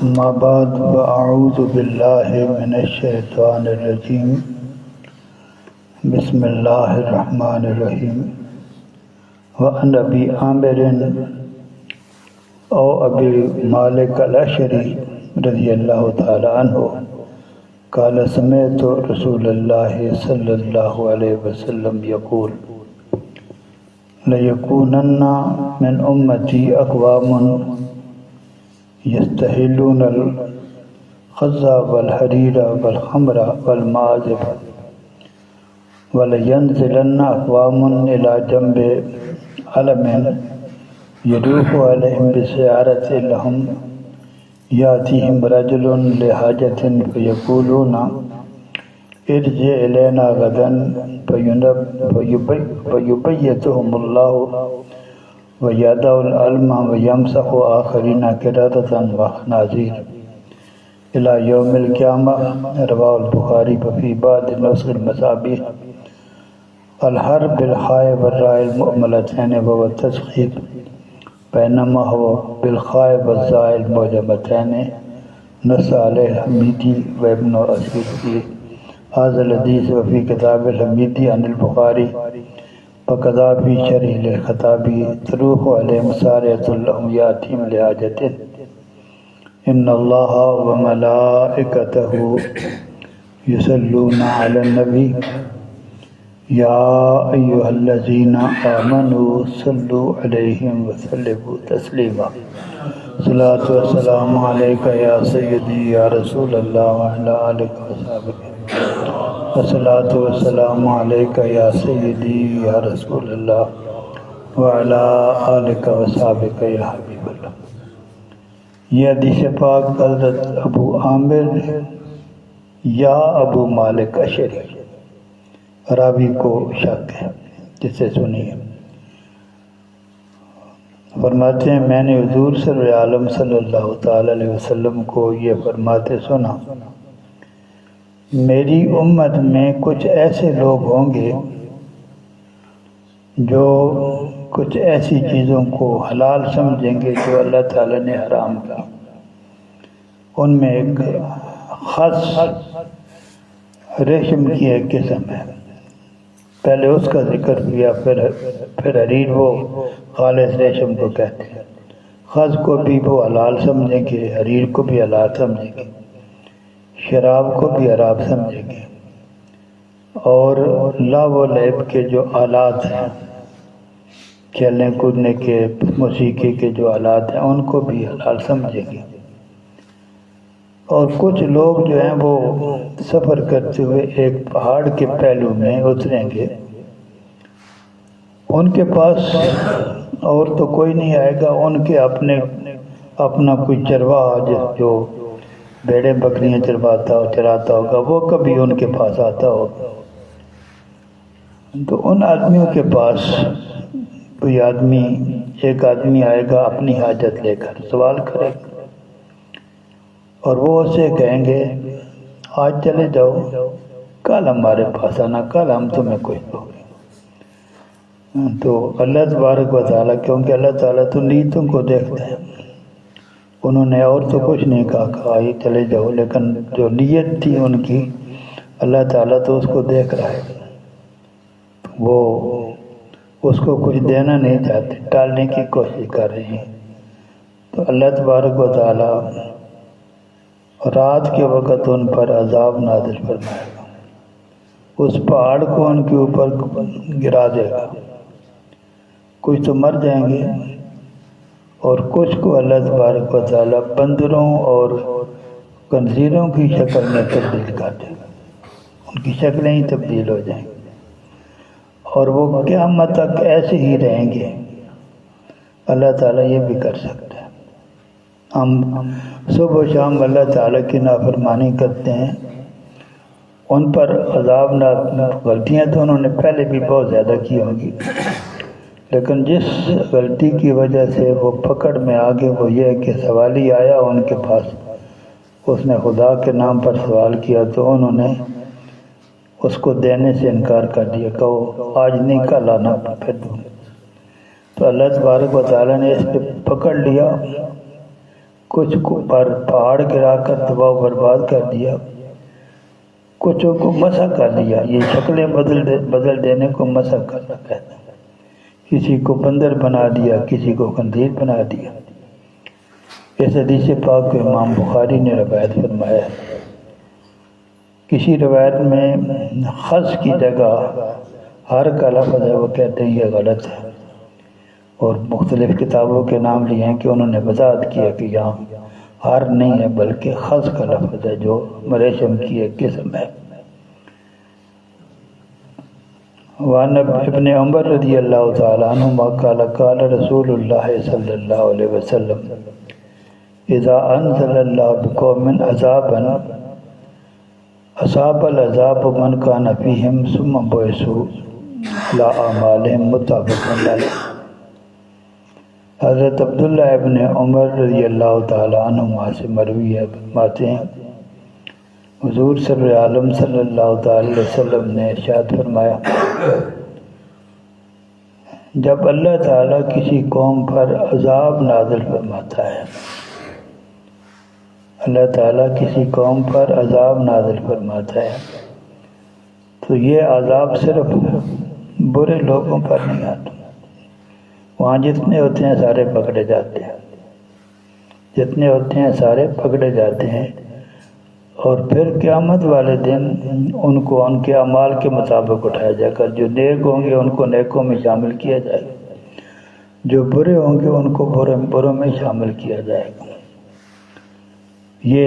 أما بعد فأعوذ بالله من الشيطان الرجيم بسم الله الرحمن الرحيم وعن أبي عامر أو أبي مالك الأشعري رضي الله تعالى عنه قال سمعت رسول الله صلى الله عليه وسلم يقول ليكونن من أمتي أقوام يستحلون الخز والحرير والخمر والمعازف ولينزلن أقوام إلى جنب علم يدوف عليهم بسيارة لهم يأتيهم رجل لحاجة فيقولون ارجع إلينا غدا فيبيتهم الله ويدع العلم ويمسح آخرين قردة وخنازير إلى يوم القيامة رواه البخاري وفي بعض نسخ المصابيح الحرب بالخاء والراء المؤملتين وهو التسخير بينما هو بالخاء والزاء المعجمتين نص عليه الحميدي وابن أسير في هذا الحديث وفي كتاب الحميدي عن البخاري وكذا في شرح للخطابي تروح عليهم سارية لهم يأتيهم لحاجة إن الله وملائكته يصلون على النبي يا أيها الذين آمنوا صلوا عليه وسلموا تسليما صلاة والسلام عليك يا سيدي يا رسول الله وعلى آلك وصحبه الصلاة والسلام عليك يا سيدي يا رسول الله وعلى آلك وصحبك يا حبیب اللہ۔ یہ حدیث پاک حضرت ابو عامر یا ابو مالک اشعری راوی کو شک ہے، جس سے سنیے۔ فرماتے ہیں میں نے حضور سر عالم صلی اللہ تعالی علیہ وسلم کو یہ فرماتے سنا، میری امت میں کچھ ایسے لوگ ہوں گے جو کچھ ایسی چیزوں کو حلال سمجھیں گے جو اللہ تعالیٰ نے حرام کیا۔ ان میں ایک خس ریشم کی ایک قسم ہے، پہلے اس کا ذکر کیا، پھر حریر وہ خالص ریشم کو کہتے ہیں۔ خز کو بھی وہ حلال سمجھیں گے، حریر کو بھی حلال سمجھیں گے، شراب کو بھی حرام سمجھیں گے، اور لہو و لعب کے جو آلات ہیں، کھیلنے کودنے کے، موسیقی کے جو آلات ہیں، ان کو بھی حلال سمجھیں گے۔ اور کچھ لوگ جو ہیں وہ سفر کرتے ہوئے ایک پہاڑ کے پہلو میں اتریں گے، ان کے پاس اور تو کوئی نہیں آئے گا، ان کے اپنا کوئی چرواہ جو بھیڑیں بکریاں چراتا ہوگا، وہ کبھی ان کے پاس آتا ہوگا۔ تو ان آدمیوں کے پاس کوئی ایک آدمی آئے گا اپنی حاجت لے کر، سوال کرے گا، اور وہ اسے کہیں گے آج چلے جاؤ، کل ہمارے پاس آنا، کل ہم تمہیں کچھ دو گے۔ تو اللہ تبارک و تعالیٰ، کیونکہ اللہ تعالیٰ تو نیتوں کو دیکھتا ہے، انہوں نے اور تو کچھ نہیں کہا یہ چلے جاؤ، لیکن جو نیت تھی ان کی، اللہ تعالیٰ تو اس کو دیکھ رہا ہے، وہ اس کو کچھ دینا نہیں چاہتے، ٹالنے کی کوشش کر رہے ہیں۔ تو اللہ تبارک و تعالیٰ رات کے وقت ان پر عذاب نازل فرمائے گا، اس پہاڑ کو ان کے اوپر گرا دے گا، کچھ تو مر جائیں گے اور کچھ کو اللہ تبارک و تعالیٰ بندروں اور خنزیروں کی شکل میں تبدیل کر دے گا، ان کی شکلیں ہی تبدیل ہو جائیں گی، اور وہ قیامت تک ایسے ہی رہیں گے۔ اللہ تعالیٰ یہ بھی کر سکتا ہے۔ ہم صبح و شام اللہ تعالیٰ کی نافرمانی کرتے ہیں، ان پر عذاب غلطیاں تو انہوں نے پہلے بھی بہت زیادہ کی ہوں گی، لیکن جس غلطی کی وجہ سے وہ پکڑ میں آگے، وہ یہ ہے کہ سوالی آیا ان کے پاس، اس نے خدا کے نام پر سوال کیا تو انہوں نے اس کو دینے سے انکار کر دیا، کہو آج نہیں کل آنا پھر دوں۔ تو اللہ تبارک و تعالیٰ نے اس پہ پکڑ لیا، کچھ کو پر پہاڑ گرا کر تباہ و برباد کر دیا، کچھوں کو مسح کر دیا۔ یہ شکلیں بدل دینے کو مسح کرنا کہتے ہیں۔ کسی کو بندر بنا دیا، کسی کو خنزیر بنا دیا۔ اس حدیث پاک کو امام بخاری نے روایت فرمایا ہے۔ کسی روایت میں خز کی جگہ ہر کا لفظ ہے، وہ کہتے ہیں یہ غلط ہے، اور مختلف کتابوں کے نام لیے ہیں کہ انہوں نے وضاحت کیا کہ یہاں ہر نہیں ہے بلکہ خز کا لفظ ہے جو ریشم کی ایک قسم ہے۔ وعن ابن عمر رضی اللہ تعالیٰ عنہما قال قال رسول اللہ صلی اللہ علیہ وسلم اذا انزل اللہ بقوم عذابا اصاب العذاب من کان فیہم ثم بعثوا الی اعمالہم متفق علیہ۔ حضرت عبداللہ ابن عمر رضی اللہ تعالیٰ عنہما سے مروی ہے، فرماتے ہیں حضور صلی عالم صلی اللہ تعالی وسلم نے ارشاد فرمایا، جب اللہ تعالیٰ کسی قوم پر عذاب نازل فرماتا ہے، اللہ تعالیٰ کسی قوم پر عذاب نازل فرماتا ہے تو یہ عذاب صرف برے لوگوں پر نہیں آتا، وہاں جتنے ہوتے ہیں سارے پکڑے جاتے ہیں، جتنے ہوتے ہیں سارے پکڑے جاتے ہیں، اور پھر قیامت والے دن ان کو ان کے اعمال کے مطابق اٹھایا جائے گا۔ جو نیک ہوں گے ان کو نیکوں میں شامل کیا جائے گا، جو برے ہوں گے ان کو بروں میں شامل کیا جائے گا۔ یہ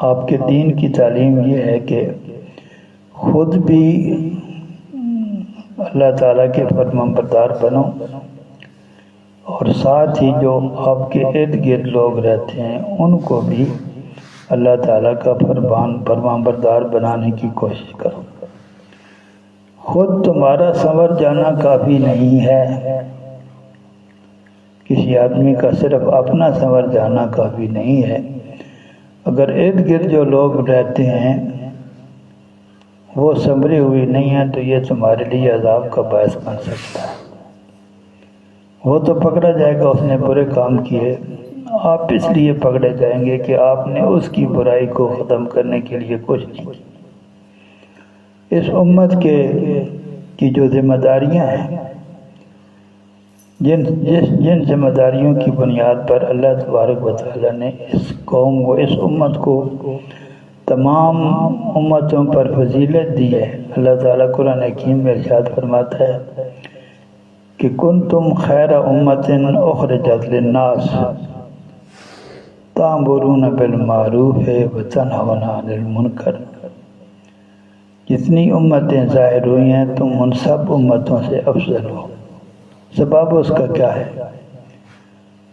آپ کے دین کی تعلیم یہ ہے کہ خود بھی اللہ تعالیٰ کے فرمانبردار بنو، اور ساتھ ہی جو آپ کے ارد گرد لوگ رہتے ہیں ان کو بھی اللہ تعالیٰ کا فرمانبردار بنانے کی کوشش کرو۔ خود تمہارا سنور جانا کافی نہیں ہے، کسی آدمی کا صرف اپنا سنور جانا کافی نہیں ہے، اگر ارد گرد جو لوگ رہتے ہیں وہ سنبھلی ہوئی نہیں ہیں تو یہ تمہارے لیے عذاب کا باعث بن سکتا ہے۔ وہ تو پکڑا جائے گا اس نے برے کام کیے، آپ اس لیے پکڑے جائیں گے کہ آپ نے اس کی برائی کو ختم کرنے کے لیے کچھ نہیں کی۔ اس امت کی جو ذمہ داریاں ہیں، جن ذمہ داریوں کی بنیاد پر اللہ تبارک و تعالیٰ نے اس قوم کو، اس امت کو تمام امتوں پر فضیلت دی ہے، اللہ تعالیٰ قرآن حکیم میں ارشاد فرماتا ہے کہ کنتم خیر امت اخرجت للناس تأمرون بالمعروف وتنہون عن المنکر۔ جتنی امتیں ظاہر ہوئی ہیں تم ان سب امتوں سے افضل ہو۔ سبب اس کا کیا ہے؟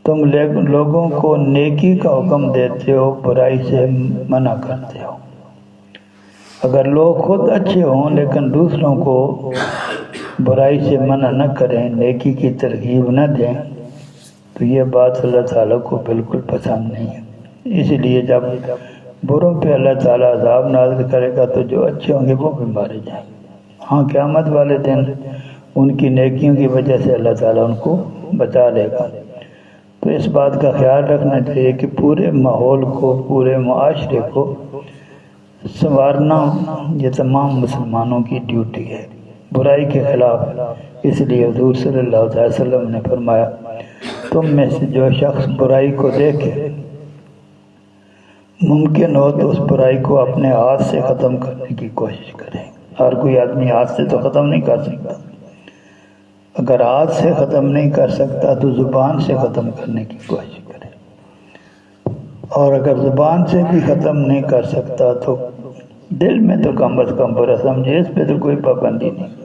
تم لوگوں کو نیکی کا حکم دیتے ہو، برائی سے منع کرتے ہو۔ اگر لوگ خود اچھے ہوں لیکن دوسروں کو برائی سے منع نہ کریں، نیکی کی ترغیب نہ دیں، تو یہ بات اللہ تعالیٰ کو بالکل پسند نہیں ہے۔ اس لیے جب بروں پہ اللہ تعالیٰ عذاب نازل کرے گا تو جو اچھے ہوں گے وہ بھی مارے جائیں گے۔ ہاں قیامت والے دن ان کی نیکیوں کی وجہ سے اللہ تعالیٰ ان کو بچا لے گا۔ تو اس بات کا خیال رکھنا چاہیے کہ پورے ماحول کو، پورے معاشرے کو سنوارنا یہ تمام مسلمانوں کی ڈیوٹی ہے، برائی کے خلاف۔ اس لیے حضور صلی اللہ علیہ وسلم نے فرمایا، تم میں سے جو شخص برائی کو دیکھے، ممکن ہو تو اس برائی کو اپنے ہاتھ سے ختم کرنے کی کوشش کرے۔ ہر کوئی آدمی ہاتھ سے تو ختم نہیں کر سکتا، اگر ہاتھ سے ختم نہیں کر سکتا تو زبان سے ختم کرنے کی کوشش کرے، اور اگر زبان سے بھی ختم نہیں کر سکتا تو دل میں تو کم از کم برا سمجھے، اس پہ تو کوئی پابندی نہیں۔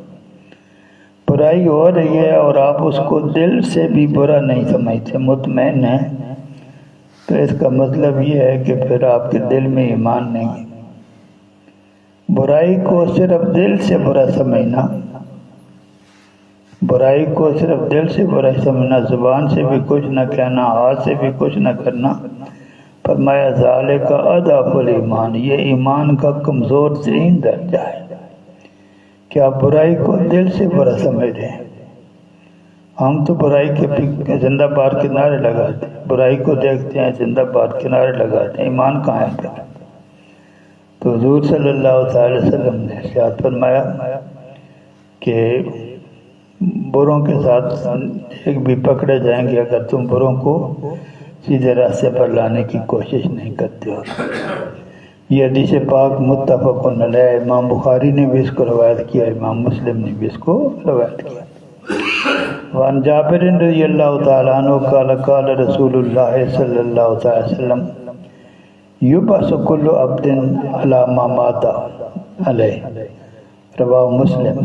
برائی ہو رہی ہے اور آپ اس کو دل سے بھی برا نہیں سمجھتے، مطمئن ہیں، تو اس کا مطلب یہ ہے کہ پھر آپ کے دل میں ایمان نہیں ہے۔ برائی کو صرف دل سے برا سمجھنا، برائی کو صرف دل سے برا سمجھنا، زبان سے بھی کچھ نہ کہنا، ہاتھ سے بھی کچھ نہ کرنا، فرمایا ذالک اضعف الایمان، یہ ایمان کا کمزور ترین درجہ ہے کہ آپ برائی کو دل سے برا سمجھ رہے ہیں۔ ہم تو برائی کے زندہ باد کے نعرے لگاتے ہیں، برائی کو دیکھتے ہیں زندہ باد کے نعرے لگاتے ہیں، ایمان کہاں ہے پھر؟ تو حضور صلی اللہ تعالی وسلم نے ارشاد فرمایا کہ بروں کے ساتھ ایک بھی پکڑے جائیں گے اگر تم بروں کو سیدھے راستے پر لانے کی کوشش نہیں کرتے ہو۔ یہ حدیث پاک متفق علیہ، امام بخاری نے بھی اس کو روایت کیا، امام مسلم نے بھی اس کو روایت کیا۔ وعن جابر رضی اللہ تعالیٰ عنہ قال قال رسول اللہ صلی اللہ تعالی وسلم یبعث کل عبد علی ما مات علیہ، رواہ مسلم۔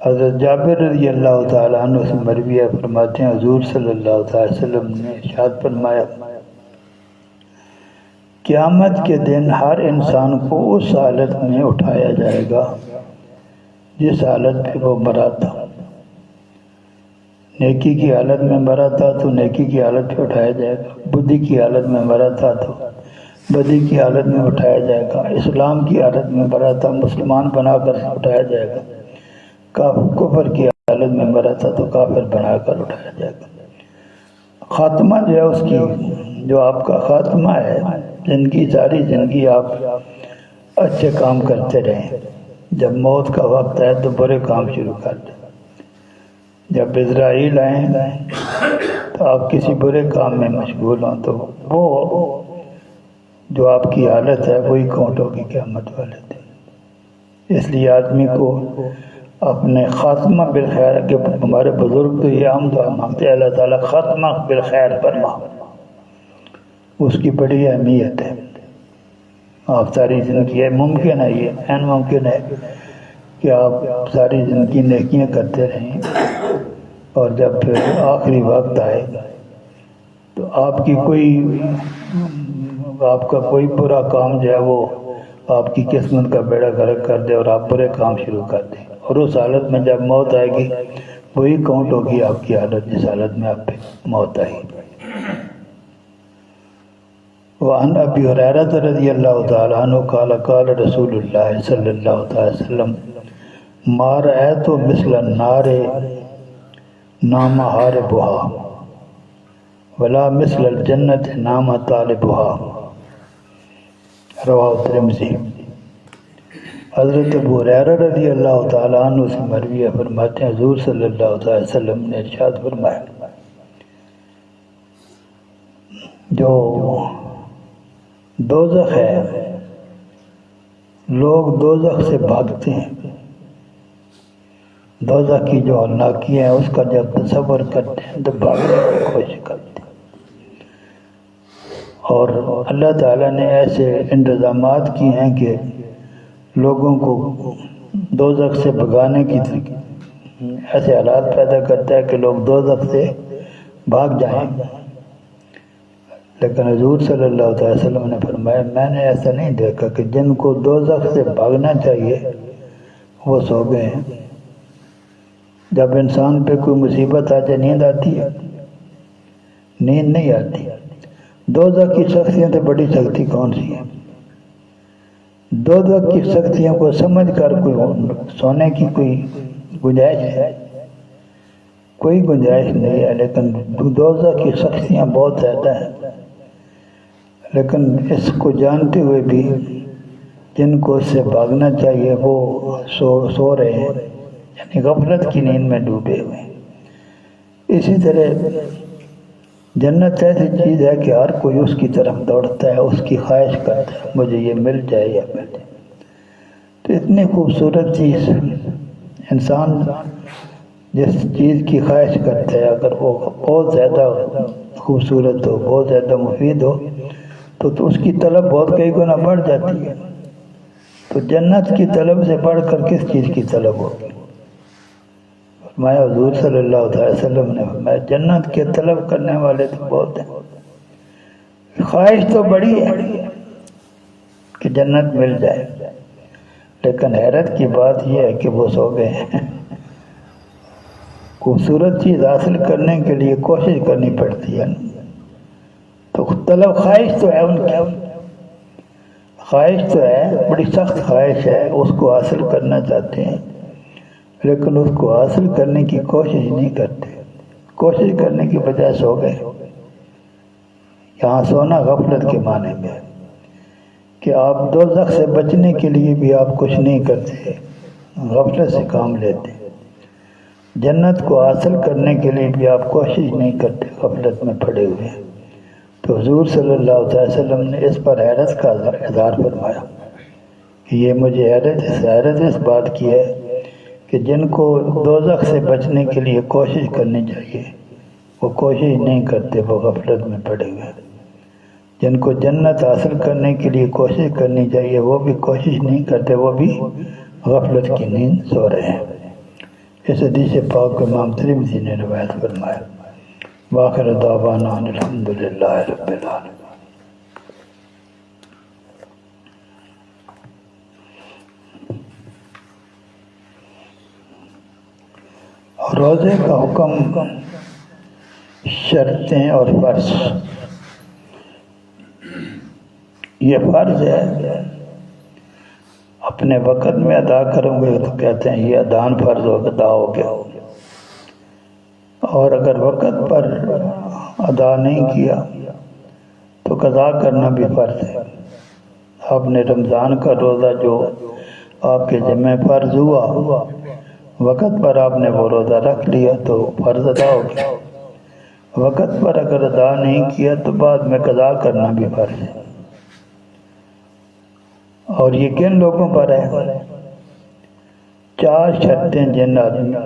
حضرت جابر رضی اللہ تعالیٰ عنہ سے مروی ہے، فرماتے ہیں حضور صلی اللہ تعالی وسلم نے ارشاد فرمایا قیامت کے دن ہر انسان کو اس حالت میں اٹھایا جائے گا جس حالت پہ وہ مرا تھا۔ نیکی کی حالت میں مرا تھا تو نیکی کی حالت پہ اٹھایا جائے گا، بدی کی حالت میں مرا تھا تو بدی کی حالت میں اٹھایا جائے گا، اسلام کی حالت میں مرا تھا مسلمان بنا کر اٹھایا جائے گا، کفر کی حالت میں مرا تھا تو کافر بنا کر اٹھایا جائے گا۔ خاتمہ جو ہے اس کی، جو آپ کا خاتمہ ہے، زندگی ساری زندگی آپ اچھے کام کرتے رہیں، جب موت کا وقت ہے تو برے کام شروع کر دیں، جب عزرائیل آئیں تو آپ کسی برے کام میں مشغول ہوں تو وہ جو آپ کی حالت ہے وہی کاؤنٹ ہوگی قیامت والے دن۔ اس لیے آدمی کو اپنے خاتمہ بالخیر، کہ ہمارے بزرگ تو یہ ہم دعا مانگتے ہیں اللہ تعالیٰ خاتمہ بالخیر فرما، اس کی بڑی اہمیت ہے۔ آپ ساری زندگی، ممکن ہے یہ عین ممکن ہے کہ آپ ساری زندگی نیکیاں کرتے رہیں اور جب پھر آخری وقت آئے تو آپ کا کوئی برا کام جو ہے وہ آپ کی قسمت کا بیڑا غرق کر دے اور آپ برے کام شروع کر دیں، اور اس حالت میں جب موت آئے گی وہی کاؤنٹ ہوگی آپ کی حالت جس حالت میں آپ پہ موت آئی۔ وعن ابی ہریرہ رضی اللہ تعالیٰ عنہ قال قال رسول اللہ صلی اللہ تعالی وسلم ما رأیت مثل النار نام حاربها ولا مثل الجنت نام طالبها، رواہ ترمذی۔ حضرت ابو ہریرہ رضی اللہ تعالیٰ عنہ سے مروی ہے، فرماتے ہیں حضور صلی اللہ تعالی وسلم نے ارشاد فرمایا جو دوزخ ہے، لوگ دوزخ سے بھاگتے ہیں، دوزخ کی جو ہولناکیاں ہیں اس کا جب تصور کرتے ہیں تو بھاگنے کی کوشش کرتے ہیں، اور اللہ تعالیٰ نے ایسے انتظامات کی ہیں کہ لوگوں کو دوزخ سے بھگانے کی ایسے حالات پیدا کرتا ہے کہ لوگ دوزخ سے بھاگ جائیں، لیکن حضور صلی اللہ علیہ وسلم نے فرمایا میں نے ایسا نہیں دیکھا کہ جن کو دوزخ سے بھاگنا چاہیے وہ سو گئے ہیں۔ جب انسان پہ کوئی مصیبت آ جائے نیند آتی ہے؟ نیند نہیں آتی۔ دوزخ کی سختیوں سے بڑی سختی کون سی ہے؟ دوزخ کی سختیوں کو سمجھ کر کوئی سونے کی کوئی گنجائش ہے؟ کوئی گنجائش نہیں ہے، لیکن دوزخ کی سختیاں بہت زیادہ ہیں، لیکن اس کو جانتے ہوئے بھی جن کو اس سے بھاگنا چاہیے وہ سو رہے ہیں، یعنی غفلت کی نیند میں ڈوبے ہوئے ہیں۔ اسی طرح جنت ایسی چیز ہے کہ ہر کوئی اس کی طرف دوڑتا ہے، اس کی خواہش کرتا ہے مجھے یہ مل جائے یا مل جائے۔ تو اتنی خوبصورت چیز، انسان جس چیز کی خواہش کرتا ہے اگر وہ بہت زیادہ خوبصورت ہو، بہت زیادہ مفید ہو تو اس کی طلب بہت کئی گنا بڑھ جاتی ہے۔ تو جنت کی طلب سے بڑھ کر کس چیز کی طلب ہوگی؟ فرمایا حضور صلی اللہ علیہ وسلم نے فرمایا جنت کے طلب کرنے والے تو بہت ہیں، خواہش تو بڑی ہے کہ جنت مل جائے، لیکن حیرت کی بات یہ ہے کہ وہ سو گئے ہیں۔ خوبصورت چیز حاصل کرنے کے لیے کوشش کرنی پڑتی ہے، تو طلب خواہش تو ہے، ان کی خواہش تو ہے، بڑی سخت خواہش ہے، اس کو حاصل کرنا چاہتے ہیں، لیکن اس کو حاصل کرنے کی کوشش نہیں کرتے. کوشش کرنے کی بجائے سو گئے. یہاں سونا غفلت کے معنی میں ہے کہ آپ دوزخ سے بچنے کے لیے بھی آپ کچھ نہیں کرتے، غفلت سے کام لیتے. جنت کو حاصل کرنے کے لیے بھی آپ کوشش نہیں کرتے، غفلت میں پڑے ہوئے ہیں. تو حضور صلی اللہ علیہ وسلم نے اس پر حیرت کا اظہار فرمایا کہ یہ مجھے حیرت اس بات کی ہے کہ جن کو دوزخ سے بچنے کے لیے کوشش کرنی چاہیے وہ کوشش نہیں کرتے، وہ غفلت میں پڑے ہوئے ہیں. جن کو جنت حاصل کرنے کے لیے کوشش کرنی چاہیے وہ بھی کوشش نہیں کرتے، وہ بھی غفلت کی نیند سو رہے ہیں. اس حدیث پاک کو امام ترمذی نے روایت فرمایا. وآخر دعوانا ان الحمدللہ رب العالمین. روزے کا حکم، شرطیں اور فرض. یہ فرض ہے، اپنے وقت میں ادا کروں گے تو کہتے ہیں یہ ادان فرض ادا ہو گیا. اور اگر وقت پر ادا نہیں کیا تو قضا کرنا بھی فرض ہے. آپ نے رمضان کا روزہ جو آپ کے ذمہ فرض ہوا، وقت پر آپ نے وہ روزہ رکھ لیا تو فرض ادا ہو گیا. وقت پر اگر ادا نہیں کیا تو بعد میں قضا کرنا بھی فرض ہے. اور یہ کن لوگوں پر ہے؟ 4 شرطیں جن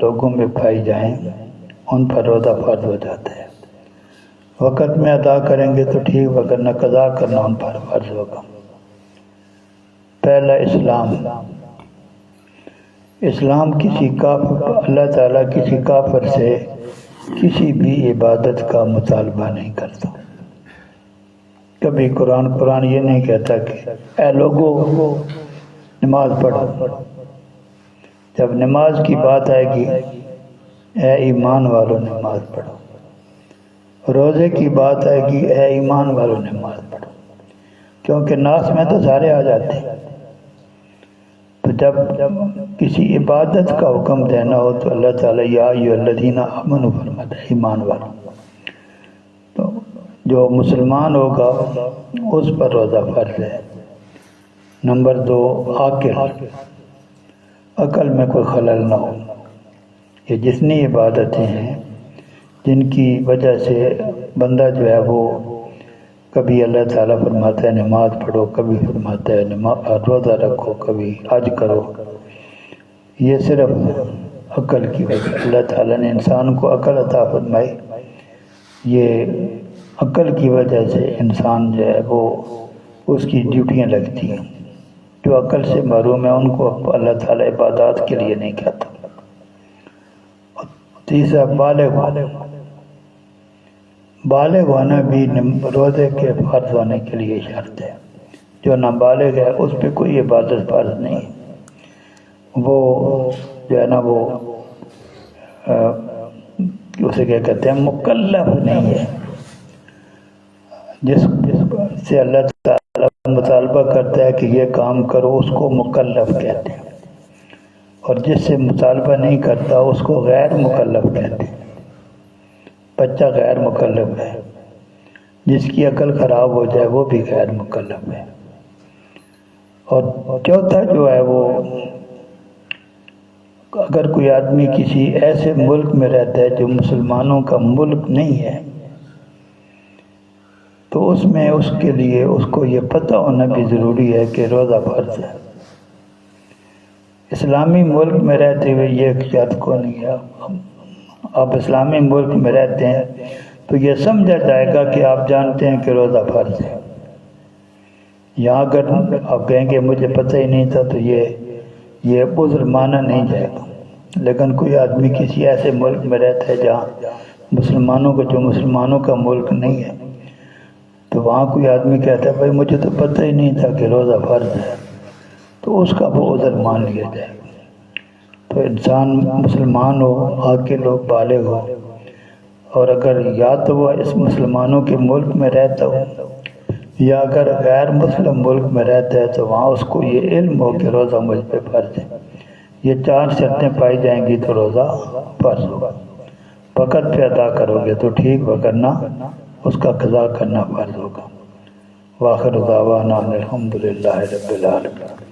لوگوں میں پائی جائیں ان پر روزہ فرض ہو جاتا ہے. وقت میں ادا کریں گے تو ٹھیک، وگرنہ قضا کرنا ان پر فرض ہوگا. پہلا اسلام. اسلام کسی کافر، اللہ تعالیٰ کسی کافر سے کسی بھی عبادت کا مطالبہ نہیں کرتا. کبھی قرآن یہ نہیں کہتا کہ اے لوگو نماز پڑھو. جب نماز کی بات آئے گی اے ایمان والو نماز پڑھو. روزے کی بات آئے گی اے ایمان والو نماز پڑھو. کیونکہ ناس میں تو سارے آ جاتے ہیں. تو جب کسی عبادت کا حکم دینا ہو تو اللہ تعالیٰ یا ایھا الذین آمنوا فرماتا ہے، ایمان والو. تو جو مسلمان ہوگا اس پر روزہ فرض ہے. نمبر 2 عاقل، عقل میں کوئی خلل نہ ہو. یہ جتنی عبادتیں ہیں جن کی وجہ سے بندہ جو ہے وہ کبھی اللہ تعالیٰ فرماتا ہے نماز پڑھو، کبھی فرماتا ہے روزہ رکھو، کبھی حج کرو، یہ صرف عقل کی وجہ. اللہ تعالیٰ نے انسان کو عقل عطا فرمائی. یہ عقل کی وجہ سے انسان جو ہے وہ اس کی ڈیوٹیاں لگتی ہیں. جو عقل سے محروم ہے ان کو اللہ تعالیٰ عبادات کے لیے نہیں کہتا. تیسرا بالغ ہونا بھی روزے کے فرض ہونے کے لیے شرط ہے. جو نابالغ ہے اس پہ کوئی عبادت فرض نہیں ہے. وہ جو ہے نا وہ اسے کیا کہتے ہیں، مکلف نہیں ہے. جس سے اللہ تعالیٰ مطالبہ کرتا ہے کہ یہ کام کرو اس کو مکلف کہتے ہیں، اور جس سے مطالبہ نہیں کرتا اس کو غیر مکلف کہتے ہیں. بچہ غیر مکلف ہے، جس کی عقل خراب ہو جائے وہ بھی غیر مکلف ہے. اور چوتھا جو ہے وہ اگر کوئی آدمی کسی ایسے ملک میں رہتا ہے جو مسلمانوں کا ملک نہیں ہے تو اس میں اس کے لیے اس کو یہ پتہ ہونا بھی ضروری ہے کہ روزہ فرض ہے. اسلامی ملک میں رہتے ہوئے یہ شرط کو نہیں ہے. آپ اسلامی ملک میں رہتے ہیں تو یہ سمجھا جائے گا کہ آپ جانتے ہیں کہ روزہ فرض ہے. یہاں اگر آپ کہیں گے مجھے پتہ ہی نہیں تھا تو یہ عذر مانا نہیں جائے گا. لیکن کوئی آدمی کسی ایسے ملک میں رہتا ہے جہاں مسلمانوں کا ملک نہیں ہے تو وہاں کوئی آدمی کہتا ہے بھائی مجھے تو پتہ ہی نہیں تھا کہ روزہ فرض ہے، تو اس کا وہ عذر مان لیا جائے گا. تو انسان مسلمان ہو، عاقل ہو، بالغ ہو، اور اگر یا تو وہ اس مسلمانوں کے ملک میں رہتا ہو یا اگر غیر مسلم ملک میں رہتا ہے تو وہاں اس کو یہ علم ہو کہ روزہ مجھ پہ فرض ہے. یہ 4 شرطیں پائی جائیں گی تو روزہ فرض ہوگا۔ وقت پہ ادا کرو گے تو ٹھیک، وگرنہ اس کا قضا کرنا فرض ہوگا۔ وآخر دعوانا الحمدللہ رب العالمین۔